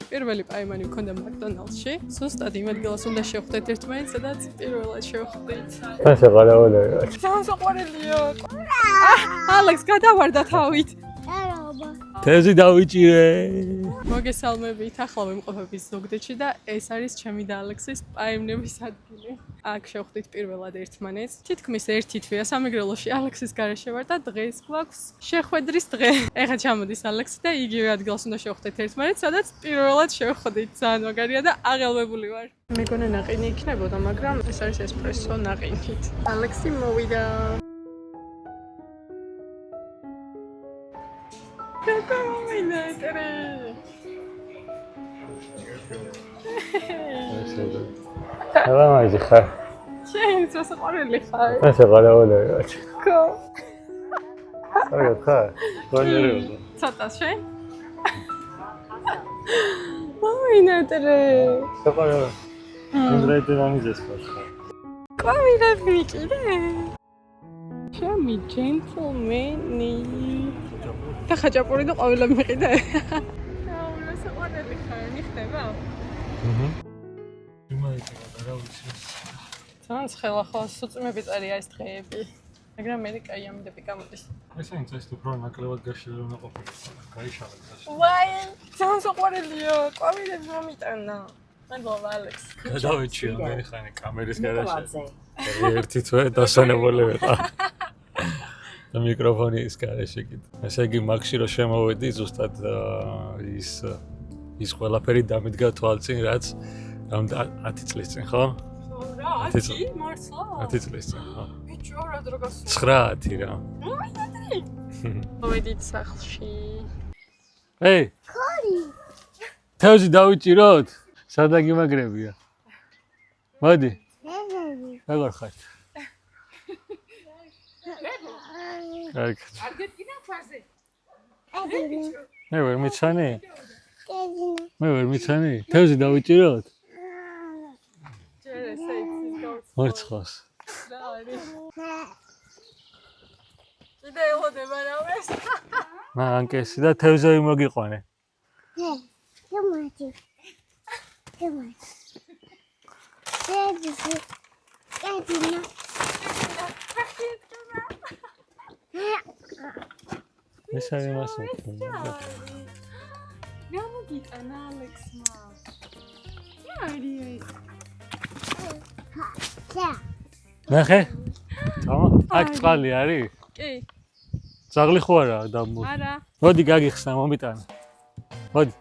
პირველი პაიმანი მქონდა მაკდონალდსში. ზუსტად იმ ადგილას უნდა შევხვდეთ ერთმანეთს, სადაც პირველად შევხვდით. თან შეყარავალია. თან შეყარელია. ალექს გადავარდა თავით. თევზი დავიჭირე. მოგესალმებით, ახლა ვიმყოფებით ზუგდიდში და ეს არის ჩემი და ალექსის პაიმნების ადგილი. აქ შევხვდით პირველად ერთმანეთს. თითქმის ერთი თვეა სამეგრელოში ალექსის გარეშე ვარ და დღეს გვაქვს შეხვედრის დღე. ეხლა ჩამოდის ალექსი და იგივე ადგილას უნდა შევხვდეთ ერთმანეთს, სადაც პირველად შევხვდით. ძალიან მაგარია და აღელვებული ვარ. მეგონა ნაყინი იქნებოდა, მაგრამ ეს არის ესპრესო ნაყინით. ალექსი მოვიდა. Hala mazi xar. შენ სასაყვარელი ხარ. თან შეყარავალია. ხო. არა ხარ. გონერე. ცოტა შენ? მოინატრე. შეყარავალია. ინდრეიტი დამიძეს ხარ. ყვავილები კიდე. ჩემი ჯენტლმენი. და ხაჭაპური და ყვავილები მიყიდე. აუ, სასაყვარელი ხარ, მიხდება? ძალიან ცხელა ხო, სუწმები წერია ეს დღეები. მაგრამ მე კაი ამიდები გამოდის. ეს არის ეს უფრო ნაკლებად გაშლილი უნდა ყოფილიყო. გაიშალეთ ასე. ვაი, ძალიან საყვარელია, ყვავილები მომიტანა. მადლობა ალექს. გადავეჩიო მე ხანი კამერის გარშე. ერთი თვე დასვენებული ვიყავ. და მიკროფონი ის გარშე კიდე. ესე იგი მაგში რო შემოვედი ზუსტად ის ყველაფერი დამიდგა თვალწინ რაც 10 წლის წინ ხო? რა, 10 მართლა? 10 წლის წინ ხო? ბიჭო, რა დრო გასულ. 9 რა. მოიძადრი. მოვედით სახლში. ეი. ხარი. თევზი დავიჭიროთ? სადა გიმაგრებია? მოდი. როგორ ხარ? აი. არ გეტკინა ფარზე. მე ვერ მიცანი? მე ვერ მიცანი? თევზი დავიჭიროთ? ჯერე სეიცის გავს. მერცხავს. რა არის? კიდე ელოდება რამეს. მანკესი და თევზები მოგიყვანე. Tomate. ეს არის მასე. რა მოგიტანა ალექსმა? რა არის? ნახე? თამა? აქ წყალი არის? კი. ძაღლი ხო არა დამბო? არა. მოდი გაგიხსნა მომიტანა. მოდი.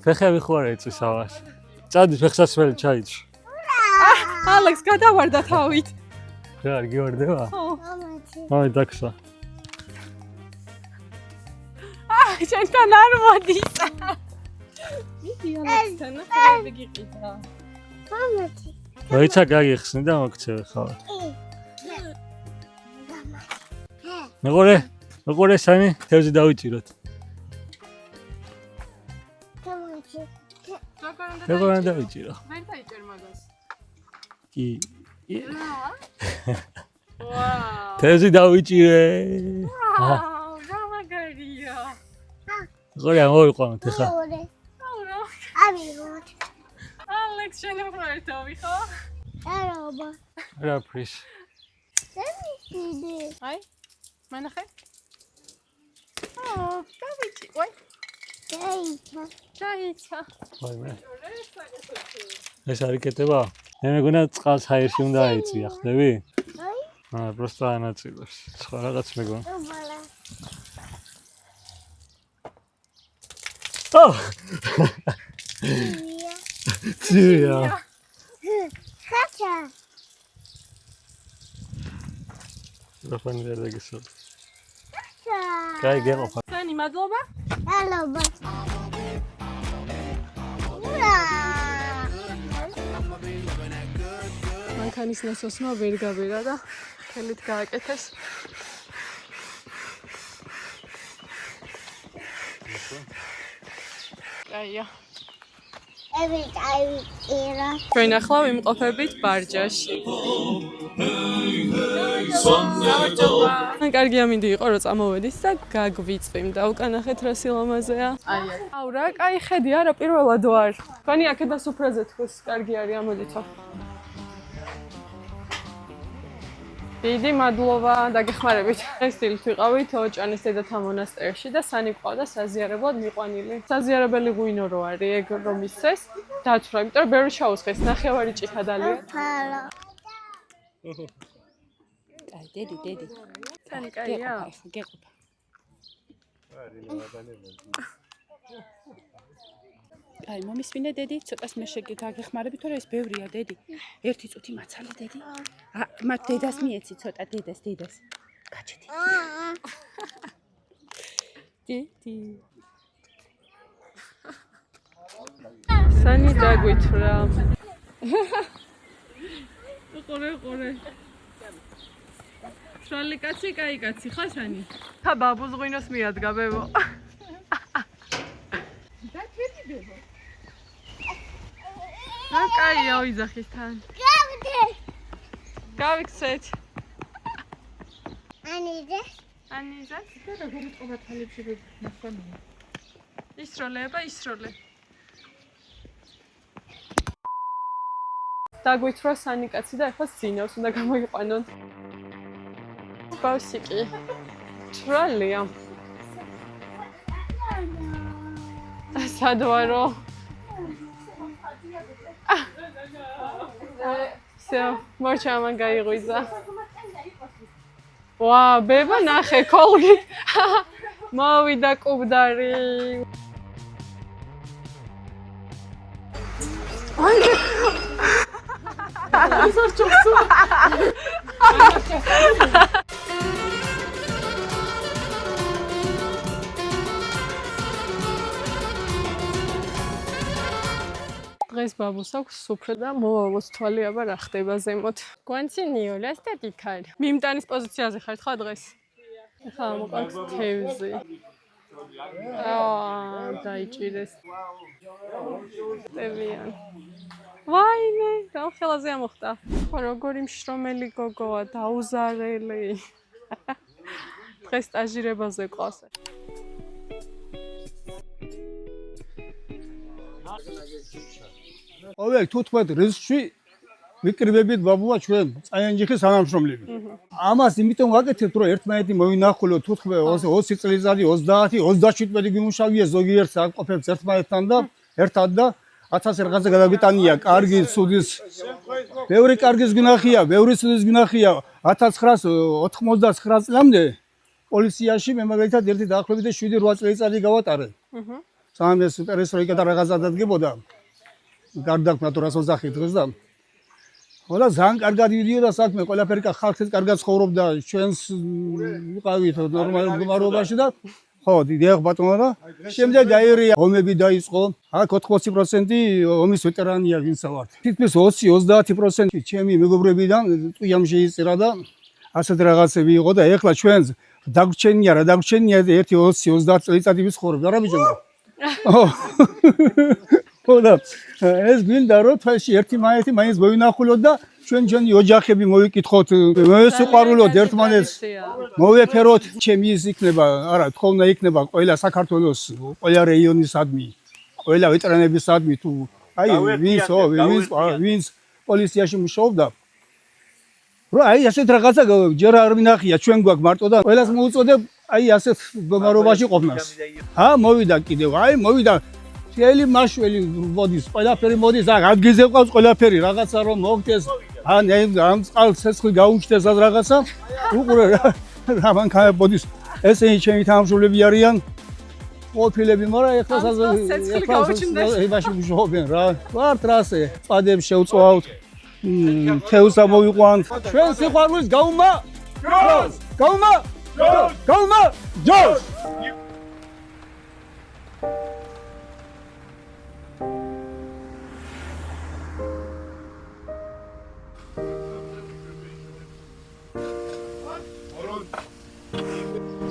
ფეხები ხო არა იწვის ავაში. წადი ფეხსაცმელი ჩაიჭრ. ალექს გადავარდა თავით. რა არ გიوارდება? ხო. მოდი დაგსვა. შენთან არ მოდის. მიდი ალექსთან ხები გიყიდა. Tomate. მოიცა გაგიხსნი და მოგცევი ხავ. მეგორე სანი თევზი დავიჭიროთ. როგორ უნდა დავიჭირო? ვერ დაიჭერ მაგას. კი. ვაუ. თევზი დავიჭირე. ვაუ, რა მაგარია. მეგორე ამოვიყვანოთ ახლა. აუ რა. Amigot. ალექს შენ უბრალოდ ხო? Araba. რა ფრის? Seni. აი. მანახე. აუ, დავიჭი. ვაი. ჩაიცა. ვაიმე. ეს არის კეთება? მე მეგონა წყალს ჰაერში უნდა აიწია, ხდები? Ai. პროსტა ანაწილებს. სხვა რაღაც მეგონა. Tomala. Oh! Ცია. Hacha. რაფანი ვერ დაგესო. Hacha. კაი გეყოფა. სანი მადლობა. Araba. მანქანის ნასოსნო ვერ გაბერა და ხელით გააკეთეს. აია. Every ჩვენ ახლა ვიმყოფებით ბარჯაში. კარგი ამინდი იყო რომ წამოვედის და გაგვიწვიმდა. უკან ნახეთ რა სილამაზეა. აი. აუ რა კაი ხედი არა პირველად ვარ. თქვენი აქედან სუფრაზე თქოს კარგი არის ამოდითო. დიდი მადლობა დაგეხმარებით. ეს დილით ვიყავით ოჭანის დედათა მონასტერში და სანი ყავდა საზიარებლად მიყვანილი. საზიარებელი ღვინო რო არის ეგ რომ ისეს დაცვრა, იმიტომ რომ ბევრი ჩაუსხეს, ნახევარი ჭიქა დალია. ფალო. აი დედი. სანი კაია? გეყოფა. აი მომისმინე დედი, ცოტას მე შეგეგეხმარები, თორე ეს ბევრია დედი. ერთი წუთი მაცალე დედი. მათ დედას მიეცი ცოტა დედას. გაჩედი. დედი. სანი დაგვითვრა. ყურე. შრალი კაცი, კაი კაცი, ხო სანი? ხა ბაბუს ღვინოს მიადგა ბებო. და თვითი ბებო. რა კაია ვიძახის თან. გავიქცეთ. ანიზა? და როგორ იწყობა თალებში ნახანია. ისროლე. დაგვითვრა სანი კაცი და ეხლა სინავს უნდა გამოიყვანონ. ბავშვი. შრალია. სადვარო. Всё, მოჩა მან გაიღვიძა. ვა, ბება ნახე კოლგი. მოვიდა კუბდარი. აი. ასარჩოსო. დღეს ბაბუს აქვს სუფრა და მოვალოს თვალი აბა რა ხდება ზემოთ. გვანცინიოლა სტატიკარ. მიმტანის პოზიციაზე ხართ ხო დღეს? ხა მოყავთ თევზი. დაიჭირეს. ტევიან. ვაიმე, გამხელაზე ამოხტა. ხო როგორი მშრომელი გოგოა, დაუზარელი. დღეს სტაჟირებაზე ყავს. ოვე 15 რიცხვი ვიკრიბებით ბაბუა ჩვენ წაიანჯიხის სამშრომლები. ამას იმიტომ ვაკეთებთ რომ ერთმანეთი მოვინახულოთ 15 20 წელიწადი 30 37 გვიმუშავია ზოგიერთს აკყოფებს ერთმანეთთან და ერთად და 1000 რაღაცა გადაგვიტანია კარგი სუდის ბევრი კარგის გნახია ბევრი სუდის გნახია 1999 წლამდე პოლიციაში მე მაგალითად ერთი დაახლოებით 7-8 წელიწადი გავატარე. სამ ეს პერესტროიკა და რაღაცა დადგებოდა. გარდაქმნა თუ რას ოძახით დღეს და ხოდა ძალიან კარგად მიდიოდა საქმე, ყველაფერი ხალხიც კარგად ცხოვრობდა, ჩვენს ვიყავით ნორმალურ მდგომარეობაში და ხო, დიახ ბატონო და შემდეგ გაერია ომები დაიწყო. აქ 80% ომის ვეტერანია ვინცა ვართ. თითქმის 20-30% ჩემი მეგობრებიდან წვიამ შეიწირა და ასეთ რაღაცები იყო და ეხლა ჩვენს დაგვრჩენია ერთი 20-30 წელიწადი ვიცხოვრობ და რა ბიჭო. ხოდა ეს გვინდა რომ თვალში ერთმანეთი მაინც მოვინახულოთ და ჩვენი ოჯახები მოვიკითხოთ, მოვესიყვარულოთ ერთმანეთს, მოვეფეროთ. ჩემი ის იქნება, არა, თხოვნა იქნება ყველა საქართველოს, ყველა რეიონისადმი, ყველა ვეტერანებისადმი თუ აი ვინც პოლიციაში მუშაობდა. რა აი ასეთ რაღაცა ჯერ არ მინახია ჩვენ გვაქვს მარტო და ყველას მოუწოდებ აი ასეთ მდგომარეობაში ყოფნას. მოვიდა კიდევ, მოვიდა ელი მაშველი მოდის, ყველაფერი მოდის, ადგილზე ყავს ყველაფერი, რაღაცა რომ მოგდეს, ამ წყალს ცეცხლი გაუჩნდეს და რაღაცა. უყურე რა მანქანა მოდის. ესენი ჩემი თანამშრომლები არიან. ყოფილები, მაგრამ ეხლა ცეცხლი გაუჩნდეს. ებაში მუშაობენ რა. ვართ რასე, წადებს შევწვავთ. თევზს ამოვიყვანთ. ჩვენ სიყვარულს გაუმა! ჯოს! გაუმა! ჯოს! გაუმა! ჯოს!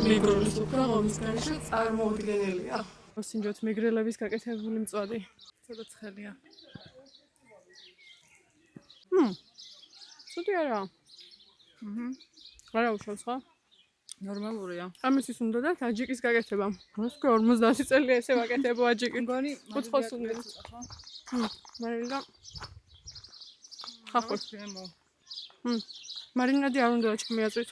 მეგრელის უფრო ომის გარეშე წარმოუდგენელია. მოსინჯოთ მეგრელების გაკეთებული მწვადი. ცოტა ცხელია. ცუდი არა. არა უშავს ხო? ნორმალურია. ამისთვის უნდა და აჯიკის გაკეთება. ეს 50 წელია ესე ვაკეთებო აჯიკი. მგონი უცხოს უნდა. მარინა ხახო. მარინადი არ უნდა ჩემი აზრით.